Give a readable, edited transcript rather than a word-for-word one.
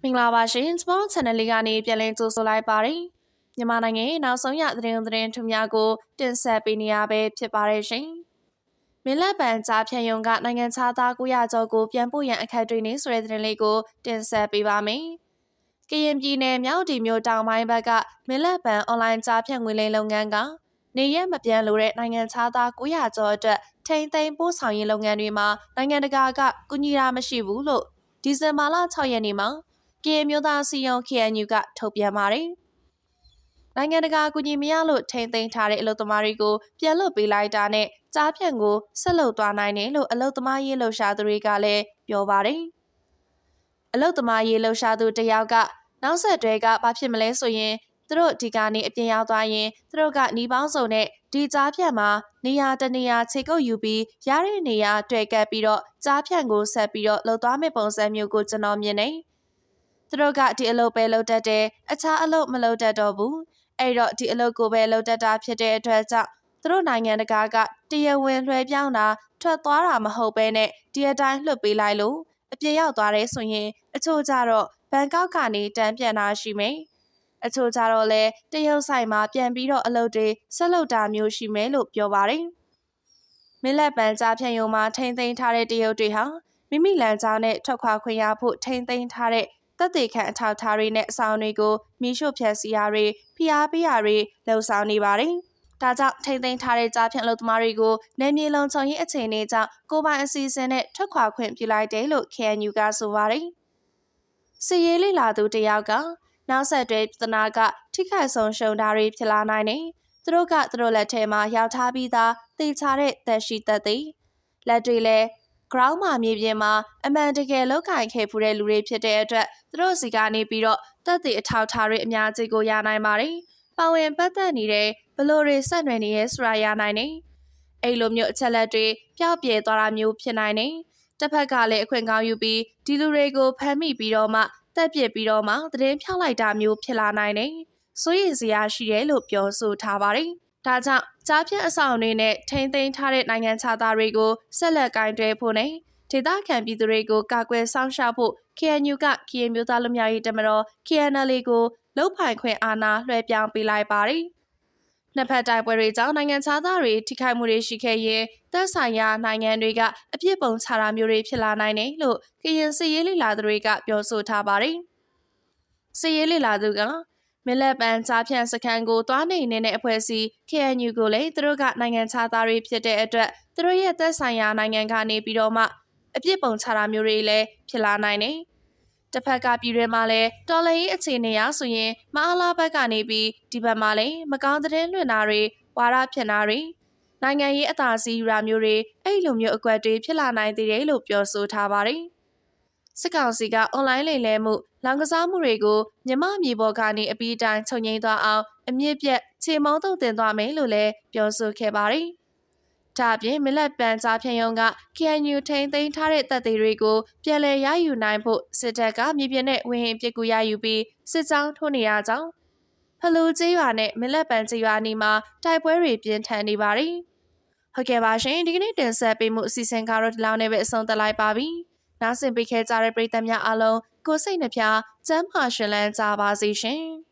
မင်္ဂလာပါရှင်စပေါင်း channel လေးကနေပြန်လည်ကြိုဆိုလိုက်ပါတယ်မြန်မာနိုင်ငံရဲ့နောက်ဆုံးရသတင်းထူးများကိုတင်ဆက်ပေးနေရပဲဖြစ်ပါတယ်ရှင်မင်းလက်ပံကြားဖြန့်ယုံကနိုင်ငံခြားသား900ကျော်ကိုပြန်ပို့ရန်အခက်တွေ့နေဆိုတဲ့သတင်းလေးကိုတင်ဆက်ပေးပါမယ်ကရင်ပြည်နယ်မြောက်ဒီမြို့တောင်ပိုင်းဘက်ကမင်းလက်ပံအွန်လိုင်းကြားဖြန့်ငွေလိမ်လုပ်ငန်းကနေရက်မပြန်လို့တဲ့နိုင်ငံခြားသား900ကျော်အတွက်ထိန်းသိမ်းပို့ဆောင်ရေးလုပ်ငန်းတွေမှာနိုင်ငံတကာကကူညီတာမရှိဘူးလို့ဒီဇင်ဘာလ6ရက်နေ့မှာကရင်မျိုးသားစီယုံ KNU ကထုတ်ပြန်ပါတယ်။နိုင်ငံတကာကူညီမရလို့ထိန်းသိမ်းထားတဲ့အလုပ်သမားတွေကိုပြန်လွှတ်ပေးလိုက်တာနဲ့ကြားဖြန့်ကိုဆက်လုပ်သွားနိုင်တယ်လို့အလုပ်သမားရေးလှုပ်ရှားသူတွေကလည်းပြောပါတယ်။အလုပ်သမားရေးလှုပ်ရှားသူတယောက်ကနောက်ဆက်တွဲကဘာဖြစ်မလဲဆိုရင်သူတို့ဒီကနေအပြင်ရောက်သွားရင်သူတို့ကနှီးပေါင်းစုံနဲ့ဒီကြားဖြန့်မှာနေရာတနေရာခြေကုပ်ယူပြီးရတဲ့နေရာတွေ့ကပ်ပြီးတော့ကြားဖြန့်ကိုဆက်ပြီးတော့လှုပ်သွားမယ့်ပုံစံမျိုးကိုကျွန်တော်မြင်နေသူတို့ကဒီအလုပ်ပဲလုပ်တတ်တယ်အခြားအလုပ်မလုပ်တတ်တော့ဘူးအဲ့တော့ဒီအလုပ်ကိုပဲလုပ်တတ်တာဖြစ်တဲ့အတွက်ကြောင့်သူတို့နိုင်ငံတကာကတရားဝင်လွှဲပြောင်းတာထွက်သွားတာမဟုတ်ပဲနဲ့ဒီအတိုင်းလွှတ်ပေးလိုက်လို့အပြင်ရောက်သွားတယ်ဆိုရင်အချို့ကြတော့ဘန်ကောက်ကနေတန်းပြန်တာရှိမယ်အချို့ကြတော့လဲတရုတ်ဆိုင်မှာပြန်ပြီးတော့အလုပ်တွေဆက်လုပ်တာမျိုးရှိမယ်လို့ပြောပါတယ်မင်းလက်ပံကြားဖြန့်ယုံမှာထိန်းသိမ်းထားတဲ့တရုတ်တွေဟာမိမိလမ်းကြောင်းနဲ့ထွက်ခွာခွင့်ရဖို့ထိန်းသိမ်းထားတဲ့တပ်တွေခန့်အထောက်ထားတွေနဲ့အဆောင်တွေကိုမိရှို့ဖျက်ဆီးရာတွေဖိအားပေးရာတွေလှုံ့ဆော်နေပါတယ်။ဒါကြောင့်ထိန်းသိမ်းထားတဲ့ကြားဖြန့်အလုပ်သမားတွေကိုနယ်မြေလုံခြုံရေးအခြေအနေကြောင့်ကိုပိုင်အစီအစဉ်နဲ့ထွက်ခွာခွင့်ပြုလိုက်တယ်လို့ KNU ကဆိုပါတယ်။စီရေးလေလာသူတယောက်ကနောက်ဆက်တွဲပြဿနာကထိခိုက်ဆုံးရှုံးတာတွေဖြစ်လာနိုင်တယ်။သူတို့လက်ထဲမှာရောက်ထားပြီးသားသေချာတဲ့သက်ရှိသက်သည်လက်တွေလည်း ground မှာမြေပြင်မှာအမှန်တကယ်လောက်ကင်ခဲ့ဖူးတဲ့လူတွေဖြစ်တဲ့အတွက်သူတို့စီကနေပြီးတော့တက်တဲ့အထောက်ထားတွေအများကြီးကိုရနိုင်ပါတယ်။ပါဝင်ပတ်သက်နေတဲ့ဘလို့တွေဆက်နွယ်နေရဲဆိုတာရနိုင်တယ်။အဲ့လိုမျိုးအချက်လက်တွေပျောက်ပြဲသွားတာမျိုးဖြစ်နိုင်တယ်။တစ်ဖက်ကလည်းအခွင့်ကောင်းယူပြီးဒီလူတွေကိုဖမ်းမိပြီးတော့မှတက်ပစ်ပြီးတော့မှသတင်းဖြောက်လိုက်တာမျိုးဖြစ်လာနိုင်တယ်။စိုးရိမ်စရာရှိတယ်လို့ပြောဆိုထားပါတယ်။ဒါကြောင့်ကြားဖြတ်အဆောင်တွေနဲ့ထိန်းသိမ်းထားတဲ့နိုင်ငံခြားသားတွေကိုဆက်လက်ကင်တွယ်ဖို့နဲ့ဒေသခံပြည်သူတွေကိုကာကွယ်ဆောင်ရှောက်ဖို့ KNU ကကရင်မျိုးသားလူမျိုးရေးတမတော် KNLA ကိုလုတ်ပိုင်ခွင့်အာဏာလွှဲပြောင်းပေးလိုက်ပါတယ်။နှစ်ဖက်တိုက်ပွဲတွေကြောင့်နိုင်ငံခြားသားတွေထိခိုက်မှုတွေရှိခဲ့ရင်သက်ဆိုင်ရာနိုင်ငံတွေကအပြစ်ပုံချတာမျိုးတွေဖြစ်လာနိုင်တယ်လို့ကရင်စစ်ရေးလေလာသူတွေကပြောဆိုထားပါတယ်။စစ်ရေးလေလာသူကမင်းလက်ပံကြားဖြန့်စခန်းကိုတွားနေတဲ့အဖွဲ့အစည်း KNU ကိုလည်းသူတို့ကနိုင်ငံခြားသားတွေဖြစ်တဲ့အတွက်သူတို့ရဲ့သက်ဆိုင်ရာနိုင်ငံကနေပြီးတော့မှအပြစ်ပုံချတာမျိုးတွေလည်းဖြစ်လာနိုင်တယ်။တစ်ဖက်ကပြည်တွင်းမှာလည်းတော်လှန်ရေးအခြေအနေအရဆိုရင်မအားလာဘက်ကနေပြီးဒီဘက်မှာလည်းမကောင်းသတင်းလွှင့်တာတွေဝါဒဖြန့်တာတွေနိုင်ငံရေးအသာစီးယူတာမျိုးတွေအဲ့လိုမျိုးအကွက်တွေဖြစ်လာနိုင်သေးတယ်လို့ပြောဆိုထားပါတယ်။စစ်ကောင်စီကအွန်လိုင်းလိမ်လည်မှုလောင်ကစားမှုတွေကိုမြမမြေပေါ်ကနေအပြီးတိုင်းချုပ်ငိမ့်သွားအောင်အမြင့်ပြတ်ခြေမုံတုံတင်သွားမယ်လို့လည်းပြောဆိုခဲ့ပါတယ်။ဒါအပြင်မလက်ပံကြားဖြန့်ယုံက KNU ထိန်းသိမ်းထားတဲ့တပ်သေးတွေကိုပြန်လည်ရယူနိုင်ဖို့စစ်တပ်ကမြေပြင်နဲ့ဝင်းဟင်ပစ်ကူရယူပြီးစစ်ကြောင်းထိုးနေရကြောင်းဖလူကျေးရွာနဲ့မလက်ပံကျေးရွာနီမှာတိုက်ပွဲတွေပြင်းထန်နေပါတယ်။ဟုတ်ကဲ့ပါရှင်ဒီကနေ့တင်ဆက်ပေးမှုအစီအစဉ်ကတော့ဒီလောက်နဲ့ပဲအဆုံးသတ်လိုက်ပါပြီ။နားဆင်ပေးခဲ့ကြတဲ့ပရိသတ်များအားလုံးကိုစိတ်နှဖျားကျန်းမာရှင်လန်းကြပါစေရှင်။